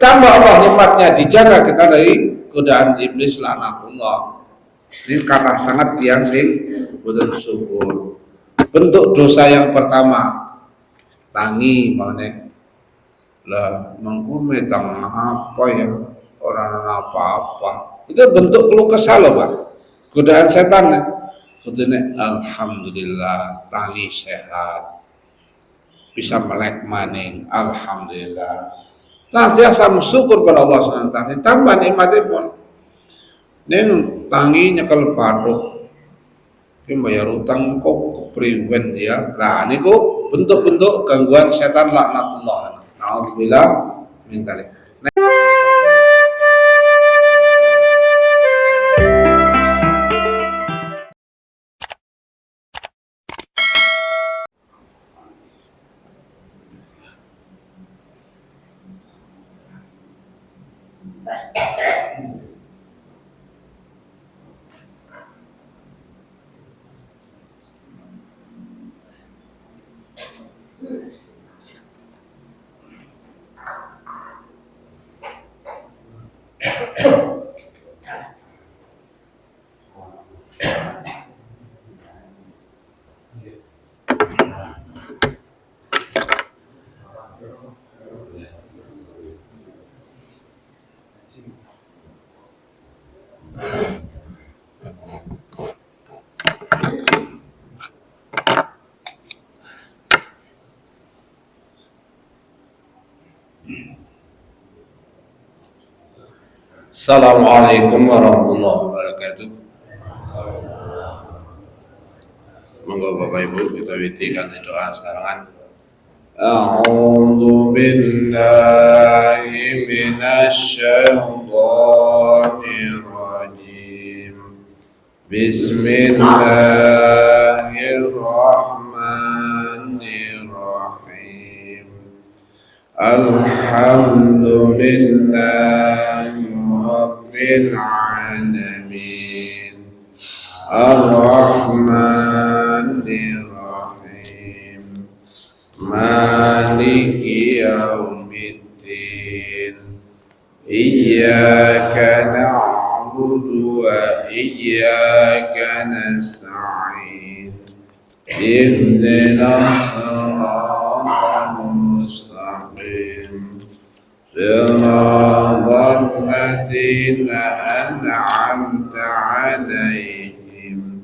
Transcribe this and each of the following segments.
Tambah Allah nikmatnya, dijaga kita dari godaan iblis laknatullah. Ini karena sangat tiang sing boten syukur. Bentuk dosa yang pertama, tangi mana lah mengkumetang apa ya, orang apa-apa. Itu bentuk keluh kesah loh Pak. Godaan setan. Betulnya alhamdulillah tangi sehat, bisa melek maning, alhamdulillah. Nah, biasa syukur pada Allah SWT. Tambah nikmatnya pun. Neng tangi nyekel patok, ini bayar utang kok kepriwen ya. Nah, ini kok bentuk-bentuk gangguan setan laknatullah. Alhamdulillah, minta. Assalamualaikum warahmatullahi wabarakatuh. Monggo Bapak Ibu kita witikan doa sekarang. A'udzu billahi minasy syaithanir rajim. Bismillahirrahmanirrahim. Alhamdulillahi rabbil alamin. Ar-Rahmanir Rahim. Maliki yaumiddin. Iyyaka na'budu wa iyyaka nasta'in. Ihdinas siratal mustaqim. Siratal ladzina an'amta 'alaihim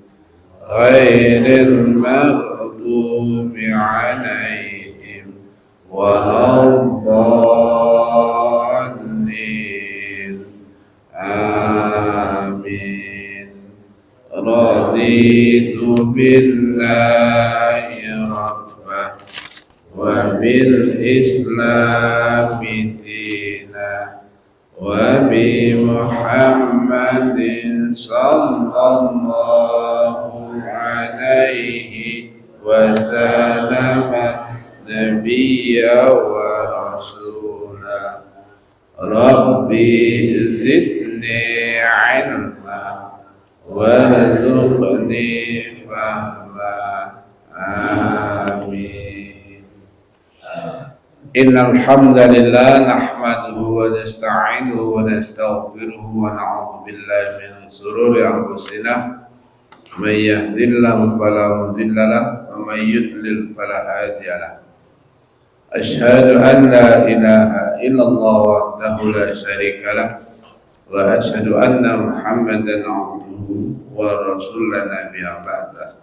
ghairil maghdubi 'alaihim waladdallin. Amin. Raditu billahi rabbah wa bil islami dina wa bi Muhammadin sallallahu alaihi wasallam nabiyya wa rasula. Rabbi zidni ilma warzuqni fahma. Amin. Innal hamdalillah nahmaduhu wa nasta'inuhu wa nastaghfiruhu wa na'udzu billahi min shururi anfusina may yahdihillahu fala mudilla lahu wa may yudlil fala hadiya lahu. Asyhadu an la ilaha illallah wahdahu la syarika lahu wa asyhadu anna Muhammadan 'abduhu wa rasuluhu nabiyya ba'da.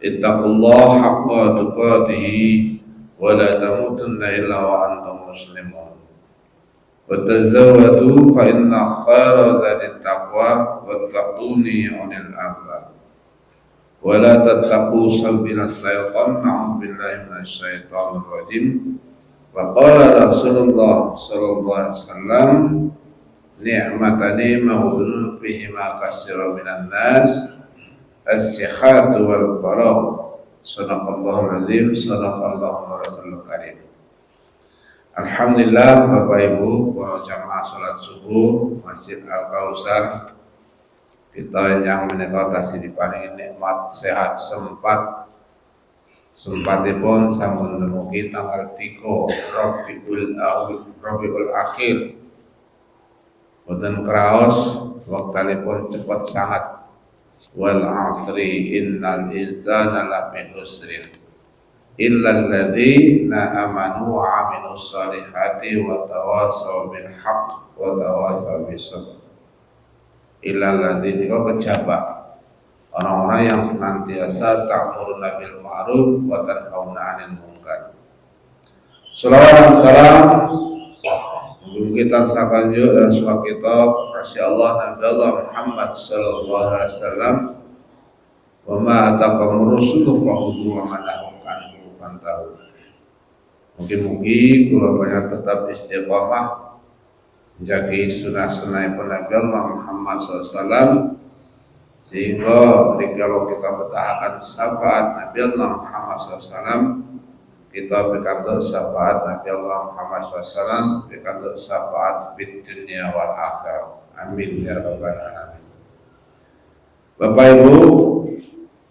Ittaqullaha haqqa tuqatih wa la tamutunna illa wa antum muslimun. Wa tazawwadu fa inna khayra dzati taqwa wattaquni ulil albab. Wa la tattaqu sabila syaitan, na'udzu billahi minasy syaithanir rajim. Wa qala Rasulullah sallallahu alaihi wasallam ni'matani mawdunu fihima katsirun minan nas as-sihhatu wal faragh. Sadaqallahul azim, sadaqallahu rasulul karim. Alhamdulillah Bapak Ibu para jamaah salat subuh Masjid Al-Kautsar, kita yang menikah tasih diparingi nikmat sehat sempat Sempatipun sampun dumugi tanggal 3 Rabiul Akhir. Boten kraos wektalipun cepet sangat. Wal asri innal insana lafi khusrin illal ladzina amanu wa amilus solihati wa tawasaw bil haqq wa tawasaw bis sabr. Illal ladzina kejaba orang-orang yang senantiasa ta'muruna bil ma'ruf wa tanhauna 'anil munkar. Shalawat dan salam kita sakanjo dan suka kita kasih Allah Nabi Allah Muhammad sallallahu alaihi wasallam. Wa ma ataqam rusuluh wa hudu wa manahum anhu fantahu. Mugi-mugi kula banyak tetap istiqamah menjaga sunah-sunah Nabi Allah Muhammad sallallahu alaihi wasallam, sehingga kalau kita bertahan syafaat Nabi Allah Muhammad SAW, kita berkata syafaat Nabi Allah Muhammad SAW, berkata syafaat di dunia wal akhirah. Amin ya rabbal alamin. Bapak Ibu,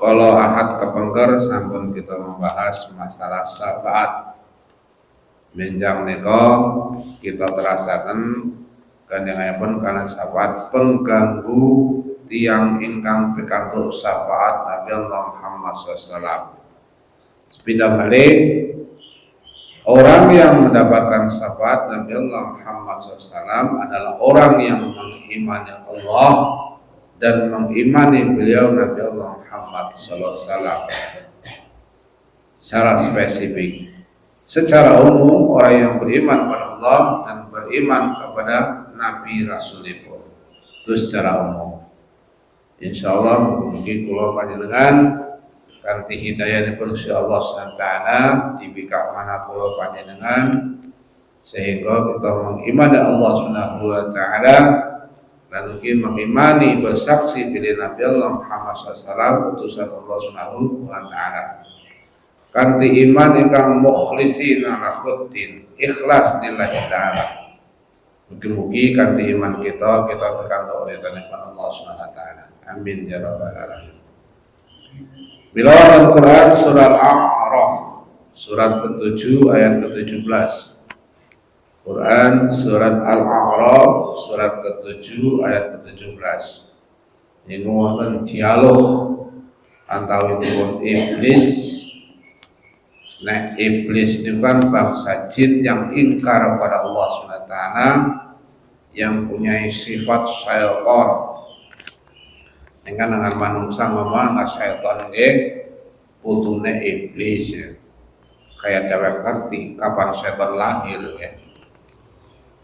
kalau ahad kepengker sampun kita membahas masalah syafaat. Benjang niko kita terasakan kandhangipun karena syafaat pengganggu tiang ingkang pikantuk syafaat Nabi Allah Muhammad SAW. Sepindah balik, orang yang mendapatkan syafaat Nabi Allah Muhammad SAW adalah orang yang mengimani Allah dan mengimani beliau Nabi Allah Muhammad SAW. Secara spesifik, secara umum orang yang beriman kepada Allah dan beriman kepada Nabi Rasulullah itu secara umum. Insyaallah mungkin kula panjenengan kanthi hidayahipun Gusti Allah Subhanahu wa taala dibikak mana kula panjenengan sehingga kita mengimani Allah Subhanahu wa taala dan mungkin mengimani bersaksi bila Nabi Allah Muhammad SAW utusan Allah Subhanahu wa taala. Kanthi iman ingkang mukhlisin ala khuddin, ikhlas lillahi taala. Mugi-mugi kanthi iman kita berkantor oleh Allah Subhanahu wa taala. Amin ya rabbal alamin. Bilawat Al-Quran surat Al-A'raf surat ke-7 ayat ke-17. Quran surat Al-A'raf surat ke-7 ayat ke-17. Ini wonten dialog antawipun iblis. Nah, iblis itu kan bangsa jin yang ingkar pada Allah SWT, yang punya sifat syaitan. Dengan manungsa ngomong syaitan nggih putune iblis ya. Kayak dewek ngerti kapan syaitan lahir ya.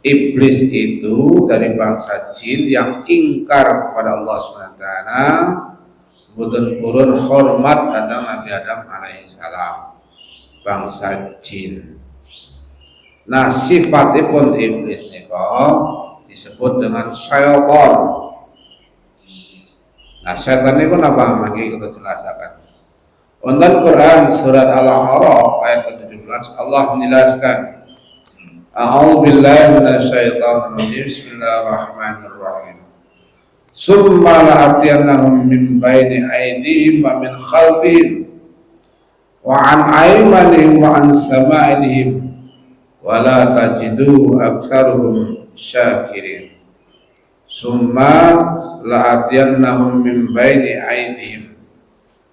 Iblis itu dari bangsa jin yang ingkar kepada Allah SWT, mboten purun hormat datang Nabi Adam alaihissalam. Bangsa jin. Nah, sifatipun iblis nika disebut dengan syaitan. Nah, syaitan itu apa? Mari kita jelaskan. Wonten Quran surat Al-A'raf ayat ke-17 Allah menjelaskan, A'udzu billahi minasyaitonir rajim. Bismillahirrahmanirrahim. Summa la'atiyannahum min baini aydihim wa min khalfihim wa an aymanihim wa an sama'ilihim wa la tajidu aktsaruhum syakirin. Summa la'atiyannahum min baini aydihim.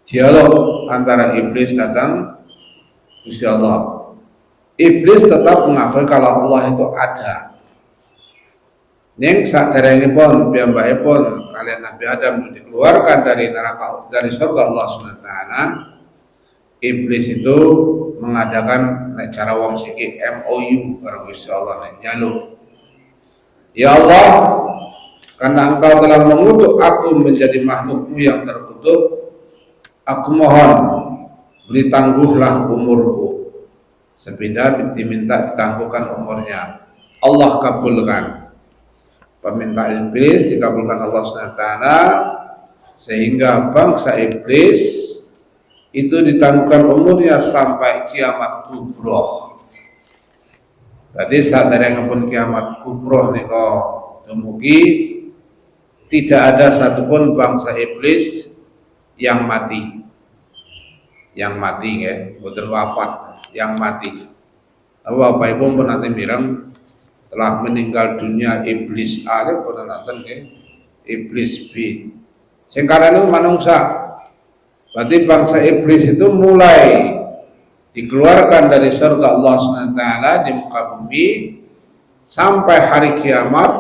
Dialog antara iblis datang Gusti Allah. Iblis tetap mengakui kalau Allah itu ada. Ning saderengipun piyambakipun kalian Nabi Adam dikeluarkan dari neraka, dari surga Allah SWT, iblis itu mengadakan cara wong siki MOU karo Gusti Allah njaluk. Ya Allah, karena engkau telah mengutuk aku menjadi makhlukmu yang terkutuk, aku mohon beri tangguhlah umurku. Sepindah diminta ditangguhkan umurnya. Allah kabulkan. Permintaan iblis dikabulkan Allah SWT, sehingga bangsa iblis itu ditangguhkan umurnya sampai kiamat kubroh. Tadi saat derengipun kiamat kubroh nika dumugi, tidak ada satupun bangsa iblis yang mati. yang mati ya, boten wafat, yang mati. Bapak Ibu pun nanti mireng telah meninggal dunia iblis A pun nanti ya, iblis B. Sing karane manungsa. Berarti bangsa iblis itu mulai dikeluarkan dari surga Allah SWT di muka bumi sampai hari kiamat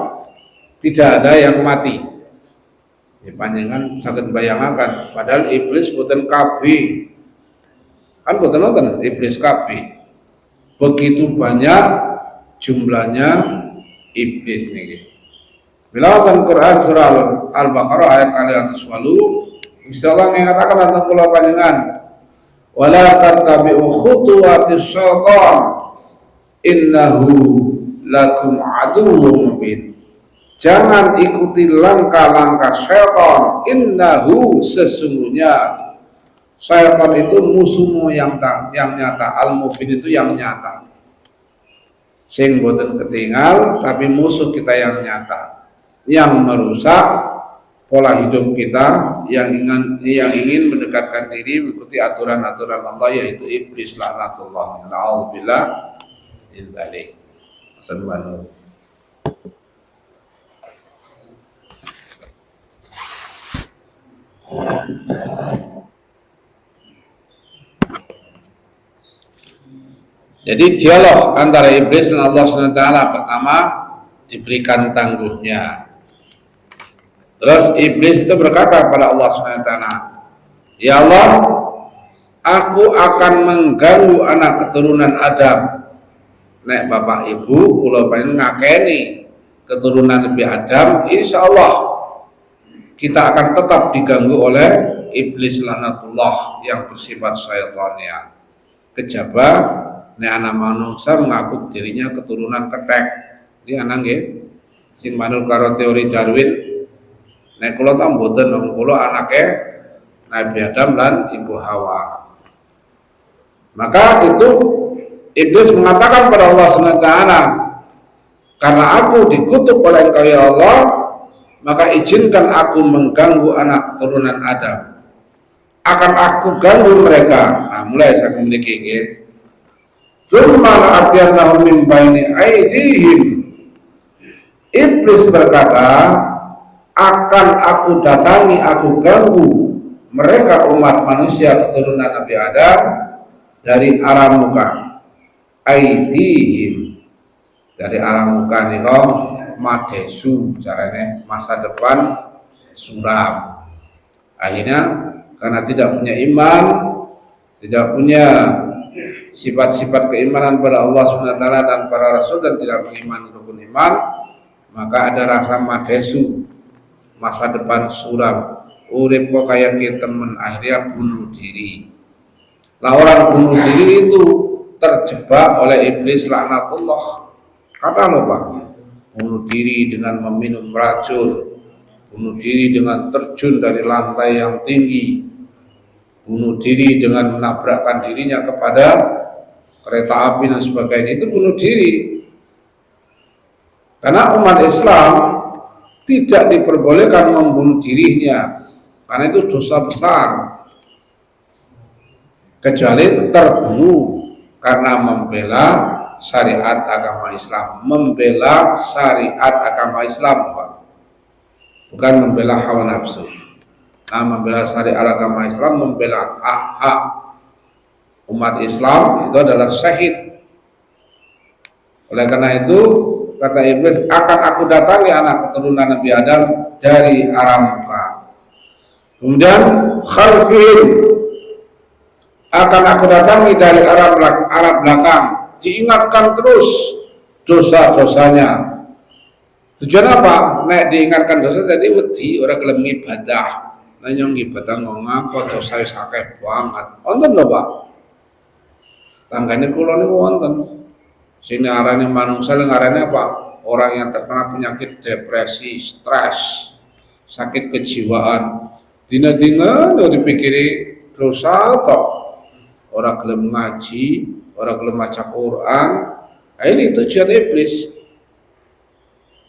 tidak ada yang mati. Ya, panjangan sangat bayangkan. Padahal iblis boten kabeh. Kan boten nonton iblis kabeh. Begitu banyak jumlahnya iblis nih. Bila kan Quran surah Al-Baqarah ayat kali 108, insyaallah mengatakan tentang kula panjenengan wala tattabi'u khutuwatis syaitan innahu lakum aduwwum mubin. Jangan ikuti langkah-langkah syaitan, innahu sesungguhnya syaitan itu musuhmu yang nyata, al-mubin itu yang nyata. Sing boten ketinggal tapi musuh kita yang nyata, yang merusak pola hidup kita, yang ingin mendekatkan diri mengikuti aturan-aturan Allah, yaitu iblis laknatullah. Na'udzubillah min dzalik. Subhanallah. Jadi dialog antara iblis dan Allah SWT pertama diberikan tangguhnya. Terus iblis itu berkata kepada Allah SWT, ya Allah, aku akan mengganggu anak keturunan Adam. Nek bapak ibu kula pengen ngakeni keturunan Nabi Adam, insya Allah kita akan tetap diganggu oleh iblis laknatullah yang bersifat syaitannya. Kejaba nek anak manusia mengaku dirinya keturunan ketek. Ini anak nggih sing manut karo teori Darwin. Nek kula ta mboten wong kula anake Nabi Adam lan Ibu Hawa. Maka itu iblis mengatakan pada Allah SWT, karena aku dikutuk oleh Engkau ya Allah, maka izinkan aku mengganggu anak keturunan Adam. Akan aku ganggu mereka. Nah, mulai saya memiliki nggih. Tsumma la'atiyannahum min baini aydihim. Iblis berkata, akan aku datangi, aku ganggu mereka umat manusia keturunan Nabi Adam dari arah muka. Aydihim, dari arah muka nika madesu, caranya masa depan suram. Akhirnya karena tidak punya iman, tidak punya sifat-sifat keimanan pada Allah SWT dan para Rasul, dan tidak mengimani rukun iman, maka ada rasa madesu, masa depan suram. Urip kok kayak kita temen, akhirnya bunuh diri. Lah orang bunuh diri itu terjebak oleh iblis laknatullah. Kata loh Pak, bunuh diri dengan meminum racun, bunuh diri dengan terjun dari lantai yang tinggi, bunuh diri dengan menabrakkan dirinya kepada kereta api dan sebagainya, itu bunuh diri. Karena umat Islam tidak diperbolehkan membunuh dirinya, karena itu dosa besar, kecuali terbunuh karena membela syariat agama Islam, membela syariat agama Islam, Pak. Bukan membela hawa nafsu. Nah, membela syariat agama Islam, membela hak-hak umat Islam, itu adalah syahid. Oleh karena itu, kata iblis, akan aku datangi anak keturunan Nabi Adam dari arah muka. Kemudian khalfihim, akan aku datangi dari arah belakang. Diingatkan terus dosa-dosanya. Tujuan apa? Nek diingatkan dosa jadi wedi, orang gelem ibadah. Nanya ibadah ngapa dosa sakit banget. Wonten lho Pak. Tanggane kula niku wonten. Sing arane manungsa ngarane apa? Orang yang terkena penyakit depresi, stres, sakit kejiwaan. Dina-dina udah dipikiri dosa toh. Orang gelem ngaji, orang gelem maca Quran. Nah, ini tujuan iblis,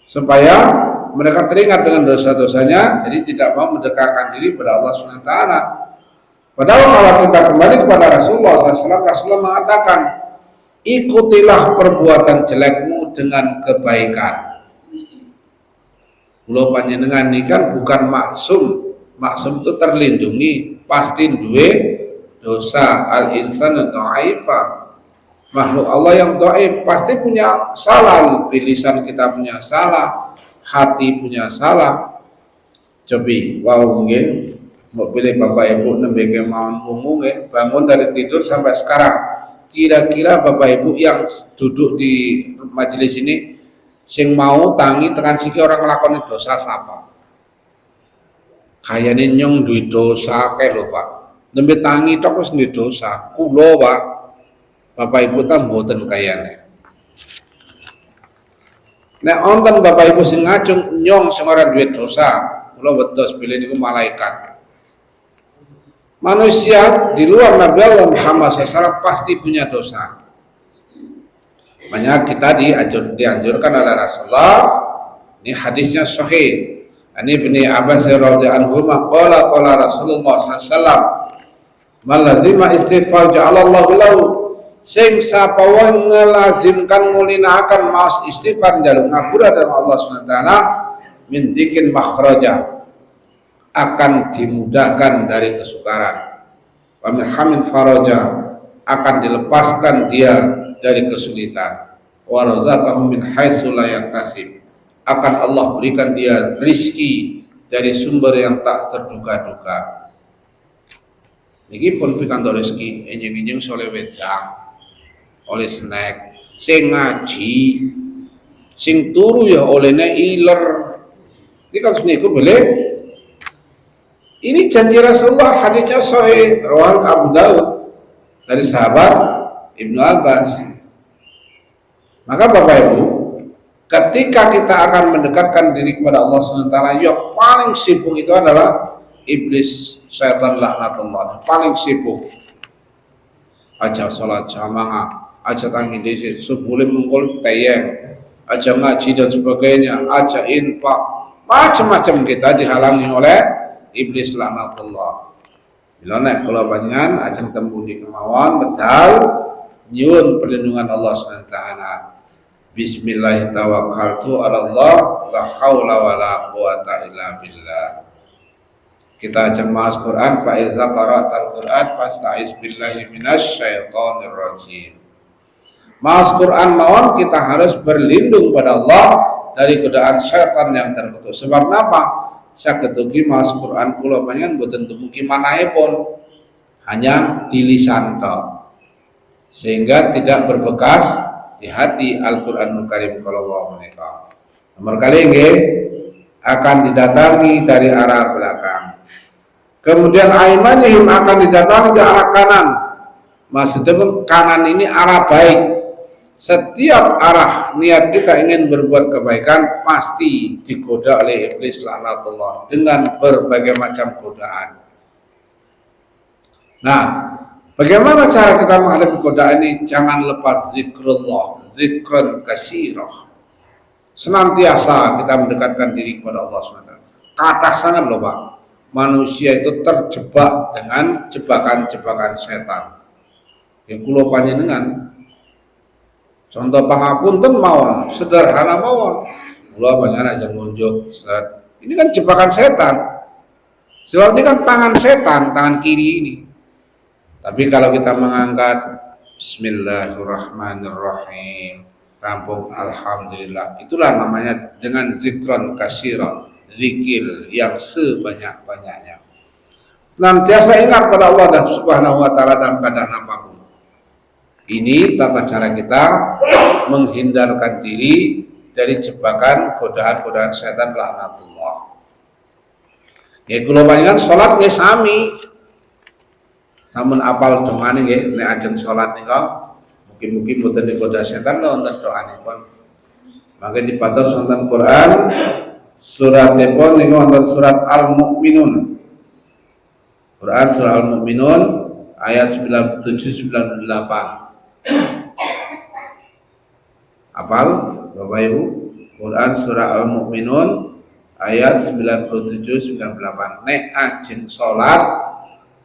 supaya mereka teringat dengan dosa-dosanya, jadi tidak mau mendekatkan diri pada Allah SWT. Padahal kalau kita kembali kepada Rasulullah SAW, Rasulullah mengatakan, ikutilah perbuatan jelekmu dengan kebaikan. Kula panjenengan ini kan bukan maksum. Maksum itu terlindungi, pasti duwe dosa. Al-insanu dha'ifa. Makhluk Allah yang dhaif pasti punya salah. Lisan kita punya salah, hati punya salah. Cobi, wow nggih. Mau pilih Bapak Ibu nembe kemauan umum bangun dari tidur sampai sekarang. Kira-kira Bapak Ibu yang duduk di majelis ini sing mau tangi tekan siki orang nglakoni dosa sapa? Kayane nyong duwe dosa akeh lho, Pak. Nembe tangi tok wis duwe dosa. Kula, Pak. Bapak Ibu ta mboten kayane. Nek wonten Bapak Ibu sing ngajeng nyong sing ora duwe dosa, kula wedhos bilih niku malaikat. Manusia di luar Nabi Allah Muhammad SAW pasti punya dosa. Makanya kita dianjurkan oleh Rasulullah. Ini hadisnya sahih. Ini Ibni Abbas radhiyallahu anhu qala Rasulullah SAW, "Man lazima istighfar ja'alallahu lahu." Sing sapa wong ngelazimkan ngulinaken maos istighfar njaluk ngapura dari Allah Subhanahu wa taala min dikin makhraja, akan dimudahkan dari kesukaran. Wa min hamin faraja, akan dilepaskan dia dari kesulitan. Wa razaqahum min haitsu la yahtasib, akan Allah berikan dia rizki dari sumber yang tak terduga-duga. Niki pun pikantuk rezeki enjing-enjing soleh wedang, oleh snack, sing ngaji, sing turu ya olehne iler. Iki kan niku boleh. Ini janji Rasulullah, hadisnya sahih riwayat Abu Daud dari sahabat Ibnu Abbas. Maka Bapak Ibu, ketika kita akan mendekatkan diri kepada Allah SWT, yang paling sibuk itu adalah iblis, syaitan laknatullah, paling sibuk. Aja sholat jamaah, aja tangi diri, sebelum mengkul tayang, aja ngaji dan sebagainya, aja infak, macam-macam kita dihalangi oleh iblis laknatullah. Bila nek kula panjenengan ajeng tempuh di kemauan medal nyuwun perlindungan Allah Subhanahu wa taala. Bismillah tawakkaltu 'ala Allah, la haula wala quwata illa billah. Kita ajeng maos Quran, fa iza qara'tal Quran fasta'iz billahi minasy syaithanir rajim. Maos Quran mawon kita harus berlindung pada Allah dari godaan syaitan yang terkutuk. Sebab apa? Saged ugi maos Quran kula panjenengan boten dumugi manahipun, hanya di lisan tok, sehingga tidak berbekas di hati Al-Qur'anul Karim kalau menika. Nomor kali nggih akan didatangi dari arah belakang. Kemudian aimanihim akan didatangi dari arah kanan. Maksudnya kanan ini arah baik. Setiap arah niat kita ingin berbuat kebaikan pasti digoda oleh iblis laknatullah dengan berbagai macam godaan. Nah, bagaimana cara kita menghadapi godaan ini? Jangan lepas zikrullah, zikran katsirah. Senantiasa kita mendekatkan diri kepada Allah SWT. Kathah sangat loh Pak, manusia itu terjebak dengan jebakan-jebakan setan. Yang kula panjenengan contoh pangapunten mawon, sederhana mawon. Kula panjenengan aja ngunjuk. Ini kan jebakan setan. Sebab ini kan tangan setan, tangan kiri ini. Tapi kalau kita mengangkat Bismillahirrahmanirrahim, rampung Alhamdulillah, itulah namanya dengan zikron katsiran, zikir yang sebanyak-banyaknya. Senantiasa ingat pada Allah dan Subhanahu wa taala dalam keadaan apapun. Ini tata cara kita menghindarkan diri dari jebakan godaan-godaan setan laknatullah. Ya kula panjenengan salat nggih sami. Sampun apal dongane nggih nek ajeng salat nika mugi-mugi boten digoda setan wonten doanipun. Mangke dipatos wonten Quran suratipun niku wonten surat Al-Mu'minun. Quran surah Al-Mu'minun ayat 97 98. Apal Bapak Ibu? Quran surah Al-Mu'minun ayat 97 98. Nek ajeng salat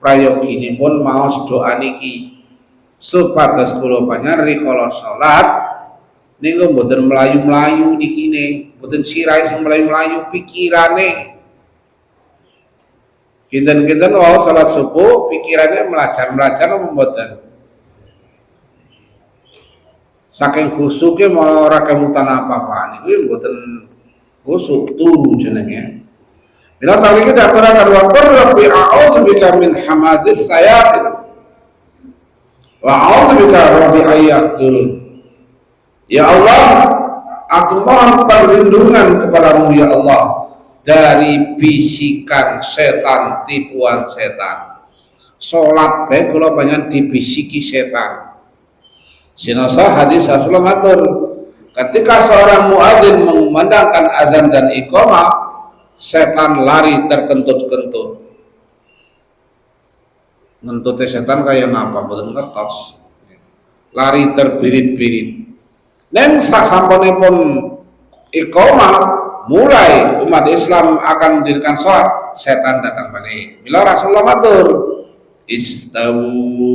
prayoginipun maos doa niki supados kula panjenengan rikala salat niku mboten melayu-melayu nikine, mboten sirahe sing melayu-melayu pikirane. Kinten-kinten wau salat subuh pikirane melajar-melajar mboten. Saking khusyuke malah ora kemutan apa-apa niku mboten khusyuk turu jenenge. Bila tadi kita aturakan wa qur rabbi a'udzubika min hamadis sayatin wa a'udzubika rabbi ayyahdurun. Ya Allah, aku mohon perlindungan kepadamu ya Allah dari bisikan setan, tipuan setan. Salat bae kula panjenengan dibisiki setan. Sinasa hadis Rasulullah matur, ketika seorang muadzin mengumandangkan azan dan iqamah, setan lari terkentut-kentut. Ngentute setan kayak ngapa? Mboten ngertos. Lari terbirit-birit. Neng sasampunipun iqamah mulai umat Islam akan mendirikan sholat, setan datang balik. Bila Rasulullah matur, istawu,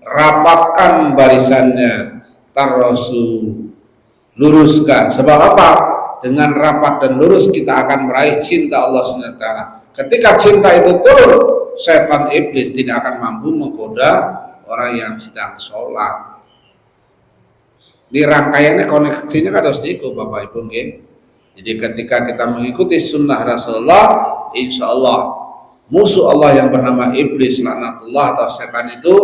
rapatkan barisannya, tarrosu, luruskan. Sebab apa? Dengan rapat dan lurus kita akan meraih cinta Allah SWT. Ketika cinta itu turun, setan iblis tidak akan mampu menggoda orang yang sedang sholat. Di rangkaiannya koneksinya kan harus niku Bapak Ibu nggih. Jadi ketika kita mengikuti sunnah Rasulullah, insya Allah musuh Allah yang bernama iblis laknatullah atau setan itu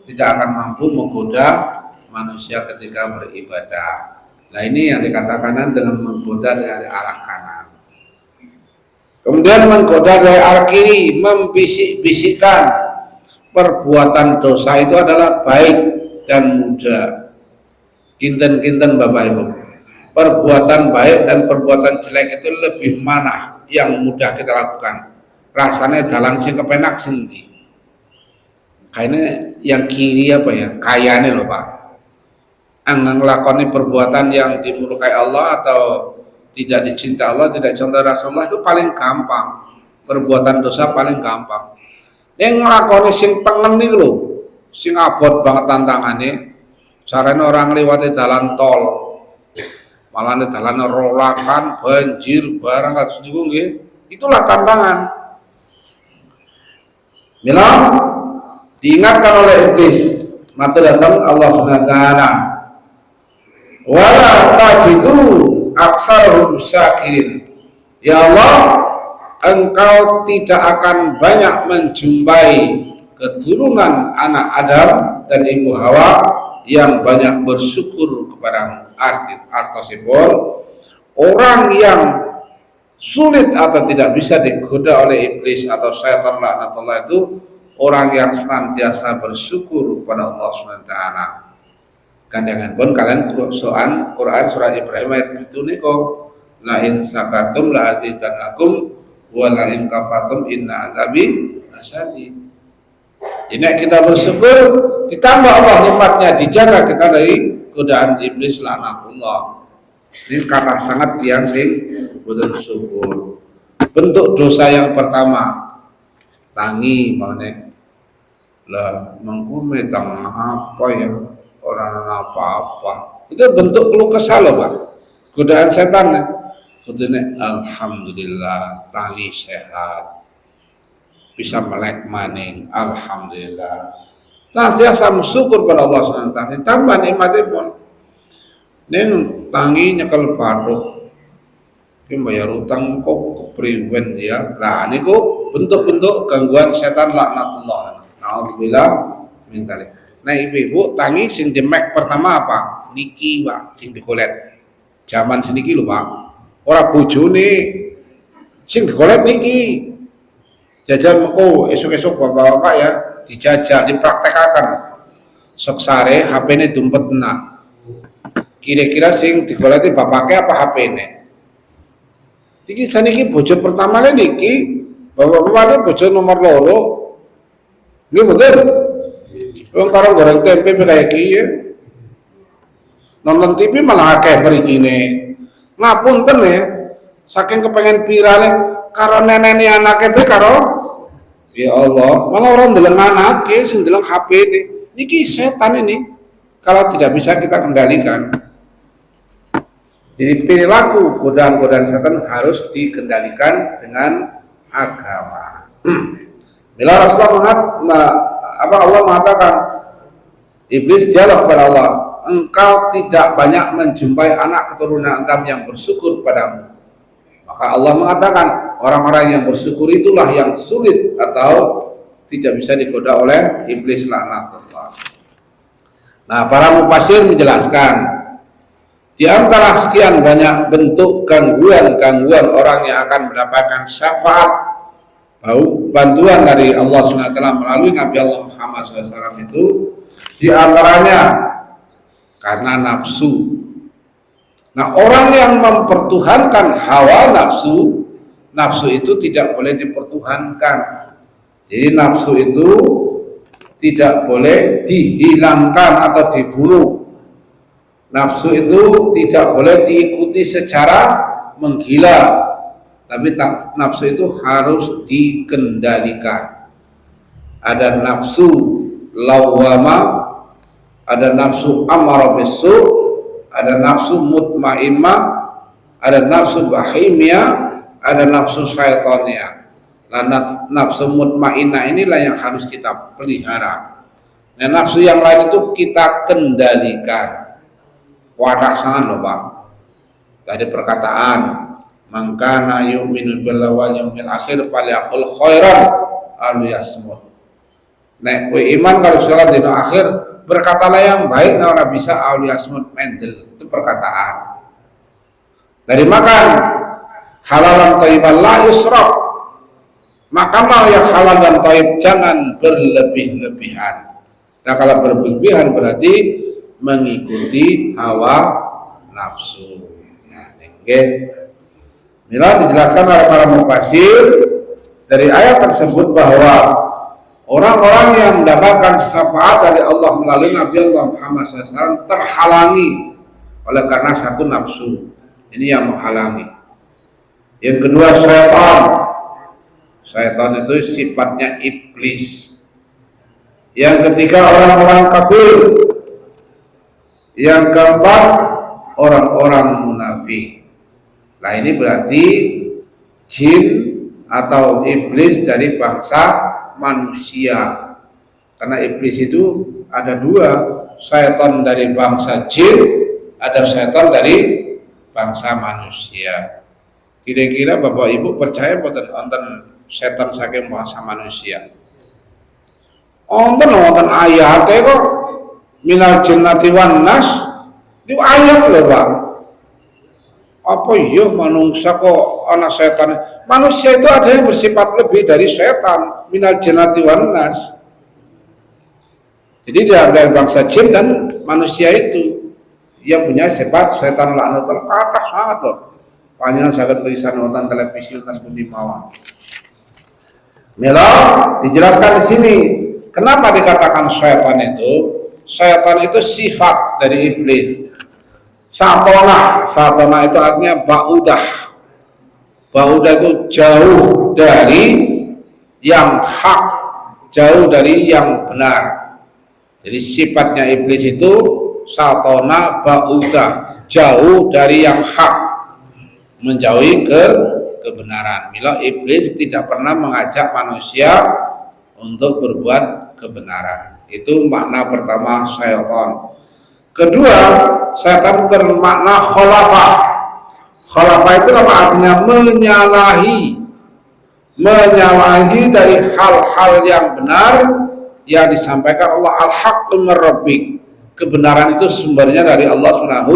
tidak akan mampu menggoda manusia ketika beribadah. Nah ini yang dikatakan dengan menggoda dari arah kanan. Kemudian menggoda dari arah kiri, membisik-bisikkan perbuatan dosa itu adalah baik dan mudah. Kinten-kinten Bapak Ibu, perbuatan baik dan perbuatan jelek itu lebih mana yang mudah kita lakukan. Rasanya dalam sing kepenak sendiri. Kayaknya yang kiri apa ya, kayane loh Pak. Anggang lakoni perbuatan yang dimurkai Allah atau tidak dicinta Allah, tidak cinta Rasulullah itu paling gampang. Perbuatan dosa paling gampang. Yang ngelakoni sing tengen nih loh, sing abot banget tantangannya. Caranya orang lewati jalan tol, malah di jalan rolakan, banjir, barang kados niku nggih. Itulah tantangan. Mila diingatkan oleh iblis, mata datang Allah SWT. Wala tajidu aksarhum syakirin. Ya Allah, Engkau tidak akan banyak menjumpai keturunan anak Adam dan ibu Hawa yang banyak bersyukur kepada artosipun orang yang sulit atau tidak bisa digoda oleh iblis atau syaitan laknatullah itu orang yang senantiasa bersyukur kepada Allah SWT. Kandangan pun kalian Quran surah Ibrahim ayat itu niko la in sakatum la azidanakum wa la in kafatum inna azabi lasyadid. Jadi kita bersyukur ditambah Allah nikmatnya, dijaga kita dari godaan iblis laknatullah. Ini karena sangat yang sing bersyukur. Bentuk dosa yang pertama tangi mana lah mengkume tang apa ya orang apa-apa. Itu bentuk keluh kesah loh Pak. Godaan setan ya. Kudune alhamdulillah tangi sehat. Bisa melek maning, alhamdulillah. Senantiasa bersyukur pada Allah SWT. Tambah nikmatipun. Ning tangi nyekel bathuk. Ki bayar utang kok kepriwen ya. Nah niku bentuk-bentuk gangguan setan laknatullah. Alhamdulillah min dzalik. Nah ibu-ibu tangi sing dimek pertama apa? Niki Pak, sing digolet. Zaman seniki lho Pak. Ora bojone sing digolet niki. Jajal mengko esok-esok bapak-bapak ya dijajal, dipraktekkan. Sok sare HP-ne dumpet enak. Kira-kira sing digoleti bapaknya apa HP-ne? Iki saniki bojo pertama niki, bapak-bapak bojo nomor loro. Nggih betul. Wong karo goreng tempe kayak iki ya. Nonton TV malah akeh mrikine. Ngapunten ya, saking kepengen virale karo nenene anake be karo Ya Allah, malah orang deleng anake sing deleng HP ini. Niki setan ini kalau tidak bisa kita kendalikan. Jadi perilaku godaan-godaan setan harus dikendalikan dengan agama. Bila Rasulullah Allah mengatakan, iblis dialog kepada Allah, engkau tidak banyak menjumpai anak keturunan Adam yang bersyukur padamu. Maka Allah mengatakan, orang-orang yang bersyukur itulah yang sulit atau tidak bisa digoda oleh iblis laknatullah. Nah, para mufasir menjelaskan, di antara sekian banyak bentuk gangguan-gangguan orang yang akan mendapatkan syafaat bantuan dari Allah SWT melalui Nabi Allah Muhammad SAW itu, di antaranya karena nafsu. Nah, orang yang mempertuhankan hawa nafsu, nafsu itu tidak boleh dipertuhankan. Jadi nafsu itu tidak boleh dihilangkan atau dibunuh. Nafsu itu tidak boleh diikuti secara menggila, tapi nafsu itu harus dikendalikan. Ada nafsu lawwama, ada nafsu amara bisu, ada nafsu mutmainnah, ada nafsu bahimiyah, ada nafsu syaitaniyah. Nah, nafsu mutmainnah inilah yang harus kita pelihara. Nah, nafsu yang lain itu kita kendalikan. Wadah sangat loh Pak. Tadi perkataan, mangkana yu'minu billahi wal yawmil akhir falyaqul khairan aw liyasmut. Nek kowe iman kalau salat dina akhir, berkatalah yang baik, nah orang bisa aw liyasmut, mendel. Itu perkataan. Dari makan halalan thayyiban la yusraf. Makanlah yang halal dan thayyib, jangan berlebih-lebihan. Nah, kalau berlebihan berarti mengikuti hawa nafsu. Nah, Mila dijelaskan oleh para mufasir dari ayat tersebut bahwa orang-orang yang mendapatkan syafaat dari Allah melalui Nabi Allah Muhammad SAW terhalangi oleh karena satu nafsu. Ini yang menghalangi. Yang kedua, syaitan. Syaitan itu sifatnya iblis. Yang ketiga, orang-orang kafir. Yang keempat, orang-orang munafik. Nah, ini berarti jin atau iblis dari bangsa manusia. Karena iblis itu ada dua, syaitan dari bangsa jin, ada syaitan dari bangsa manusia. Kira-kira Bapak Ibu percaya boten wonten setan saking bangsa manusia? Wonten ayate kok, minal jinnati wan nas, itu ayat loh Pak. Apa iya manusia kok anak setan? Manusia itu ada yang bersifat lebih dari setan, minal jinnati wan nas. Jadi dari bangsa jin dan manusia itu yang punya sifat setan laknatullah kata sangat loh. Panjang sangat tulisan nonton televisi tas pundi mawon. Mila dijelaskan di sini kenapa dikatakan syaitan itu? Syaitan itu sifat dari iblis. Satona itu artinya ba'udah. Ba'udah itu jauh dari yang hak, jauh dari yang benar. Jadi sifatnya iblis itu satona ba'udah, jauh dari yang hak, menjauhi kebenaran. Mila iblis tidak pernah mengajak manusia untuk berbuat kebenaran. Itu makna pertama syaitan. Kedua, syaitan bermakna khalafah. Khalafah itu apa artinya? Menyalahi dari hal-hal yang benar yang disampaikan Allah. Al-haqqu min rabbik. Kebenaran itu sumbernya dari Allah Subhanahu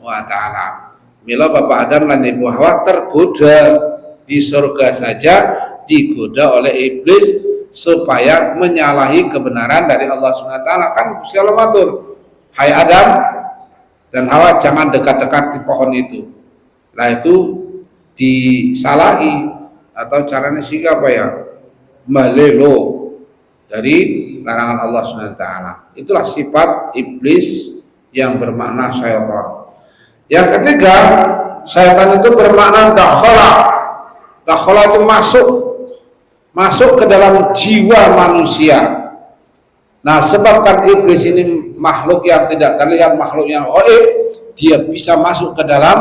wa taala. Mila Bapak Adam dan Ibu Hawa tergoda di surga saja, digoda oleh iblis supaya menyalahi kebenaran dari Allah Subhanahu wa taala. Kan Gusti Allah matur, hai Adam dan Hawa, jangan dekat-dekat di pohon itu. Nah, itu disalahi atau caranya sih apa ya? Malelo dari larangan Allah Subhanahu wa taala. Itulah sifat iblis yang bermakna syaitan. Yang ketiga, syaitan itu bermakna dakhala. Dakhala itu masuk. masuk ke dalam jiwa manusia. Nah, sebabkan iblis ini makhluk yang tidak terlihat, makhluk yang gaib, dia bisa masuk ke dalam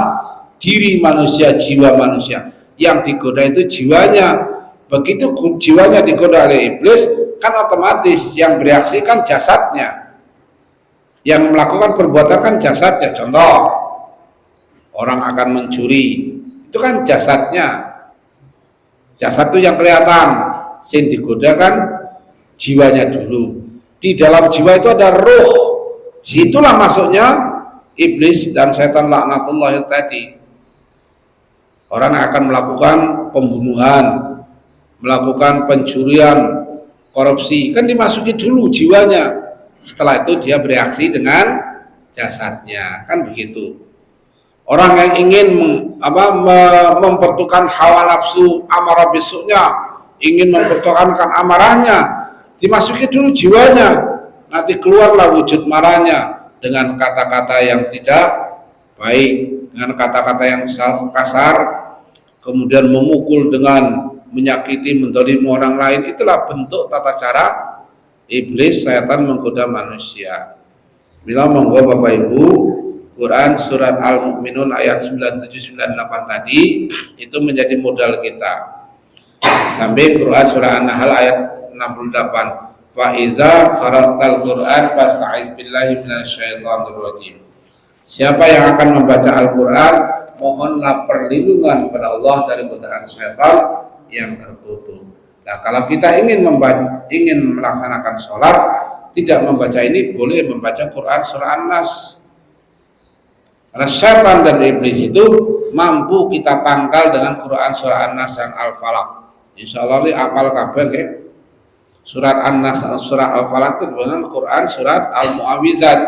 diri manusia, jiwa manusia. Yang digoda itu jiwanya. Begitu jiwanya digoda oleh iblis, kan otomatis yang bereaksi kan jasadnya. Yang melakukan perbuatan kan jasadnya. Contoh, orang akan mencuri, itu kan jasadnya. Jasad itu yang kelihatan, yang digoda kan jiwanya dulu. Di dalam jiwa itu ada ruh. Situlah masuknya iblis dan setan laknatullah yang tadi. Orang akan melakukan pembunuhan, melakukan pencurian, korupsi, kan dimasuki dulu jiwanya. Setelah itu dia bereaksi dengan jasadnya, kan begitu. Orang yang ingin mempertukarkan hawa nafsu amarah besoknya, ingin mempertukarkan amarahnya, dimasuki dulu jiwanya, nanti keluarlah wujud marahnya dengan kata-kata yang tidak baik, dengan kata-kata yang kasar, kemudian memukul dengan menyakiti, mendolimi orang lain. Itulah bentuk tata cara iblis, setan menggoda manusia. Bila monggo Bapak Ibu, Quran surat Al-Mu'minun ayat 97-98 tadi itu menjadi modal kita. Sampai Quran surah An-Nahl ayat 68. Fa iza qara'tal Qur'an fasta'iz billahi minasyaitonir rajim. Siapa yang akan membaca Al-Qur'an, mohonlah perlindungan kepada Allah dari godaan syaitan yang terkutuk. Nah, kalau kita ingin melaksanakan sholat, tidak membaca ini, boleh membaca Quran surah An-Nas. Karena syaitan dan iblis itu mampu kita tangkal dengan Quran surah An-Nas dan Al-Falaq. Insyaallah li apal kabeh ya. Surat An-Nas, surah Al-Falaq itu dengan Quran surat Al-Mu'awwizat.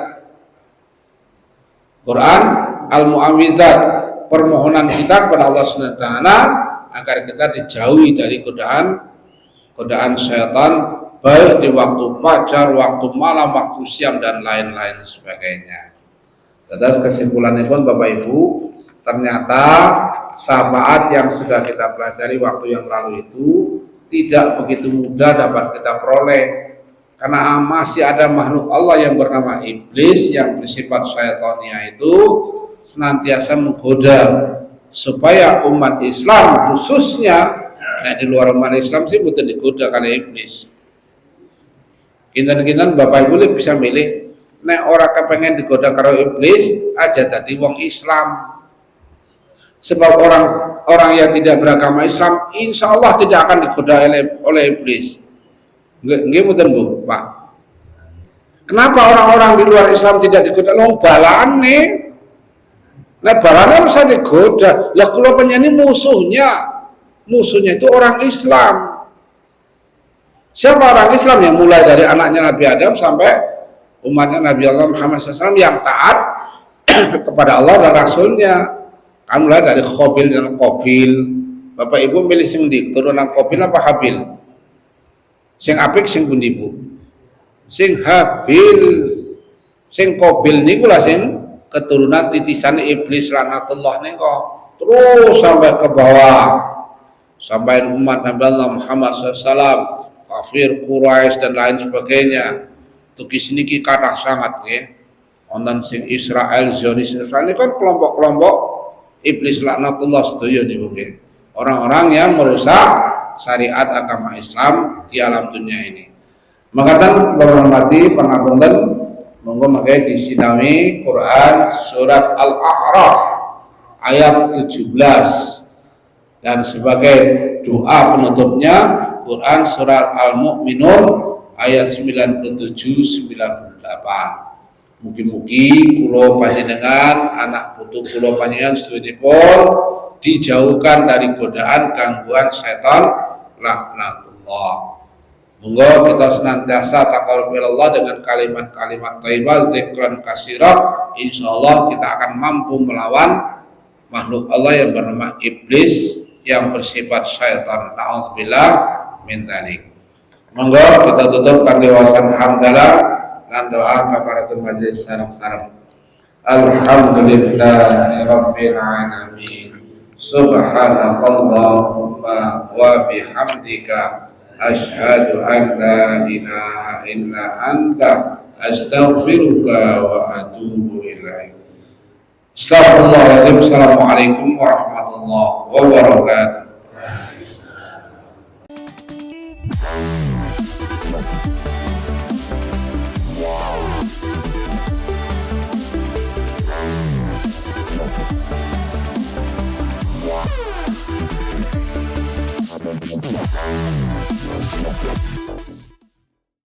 Quran Al-Mu'awwizat, permohonan kita kepada Allah Subhanahu wa taala agar kita dijauhi dari godaan syaitan, baik di waktu fajar, waktu malam, waktu siang dan lain-lain sebagainya. Atas kesimpulannya pun Bapak Ibu, ternyata syafaat yang sudah kita pelajari waktu yang lalu itu tidak begitu mudah dapat kita peroleh, karena masih ada makhluk Allah yang bernama iblis yang bersifat syaitania itu senantiasa menggoda supaya umat Islam khususnya, nah di luar umat Islam sih betul digoda oleh iblis. Kinten-kinten Bapak Ibu bisa milih, nek orang kepengen digoda karo iblis aja tadi wong Islam. Sebab orang yang tidak beragama Islam insya Allah tidak akan digoda oleh iblis. Nggih mboten Bu, Pak. Kenapa orang-orang di luar Islam tidak digoda? Long balane. Nah balane bisa digoda. Lah kula penyanyi musuhnya itu orang Islam. Siapa orang Islam yang mulai dari anaknya Nabi Adam sampai umatnya Nabi Allah Muhammad SAW yang taat kepada Allah dan Rasulnya. Kan mulai dari Qabil dan Qabil. Bapak Ibu milih sing ndi? Keturunan Qabil apa Habil? Sing apik sing pundi Bu? Sing Habil. Sing Qabil niku lah sing keturunan titisan iblis laknatullah niku. Terus sampai ke bawah. Sampai umat Nabi Allah Muhammad SAW, kafir Quraisy dan lain sebagainya. Tukis niki kathah sangat nggih. Wonten sing Israel, Zionis Israel ini kan kelompok-kelompok iblis laknatullah sedaya niku nggih. Orang-orang yang merusak syariat agama Islam di alam dunia ini. Makatan menghormati pangapunten, monggo mangke disinawi Quran surat Al-A'raf ayat 17 dan sebagai doa penutupnya Quran surat Al-Mu'minun ayat 97-98. Mugi-mugi kula panjenengan anak putu kula panjenengan sedherek dijauhkan dari godaan gangguan setan laknatullah. Monggo kita senantiasa taqarrub Allah dengan kalimat-kalimat thayyibah, zikran katsira. Insyaallah kita akan mampu melawan makhluk Allah yang bernama iblis yang bersifat syaitan. Na'udzubillah min dzalik. Monggo kita tutup kanthi wawasan hamdalah dan doa kafaratul majelis sareng-sareng. Alhamdulillahirabbil alamin. Subhanakallahumma wa bihamdika Asyhadu an la ilaha illa anta astaghfiruka wa atubu ilaik. Astagfirullahaladzim. Assalamualaikum warahmatullahi wabarakatuh. Wow.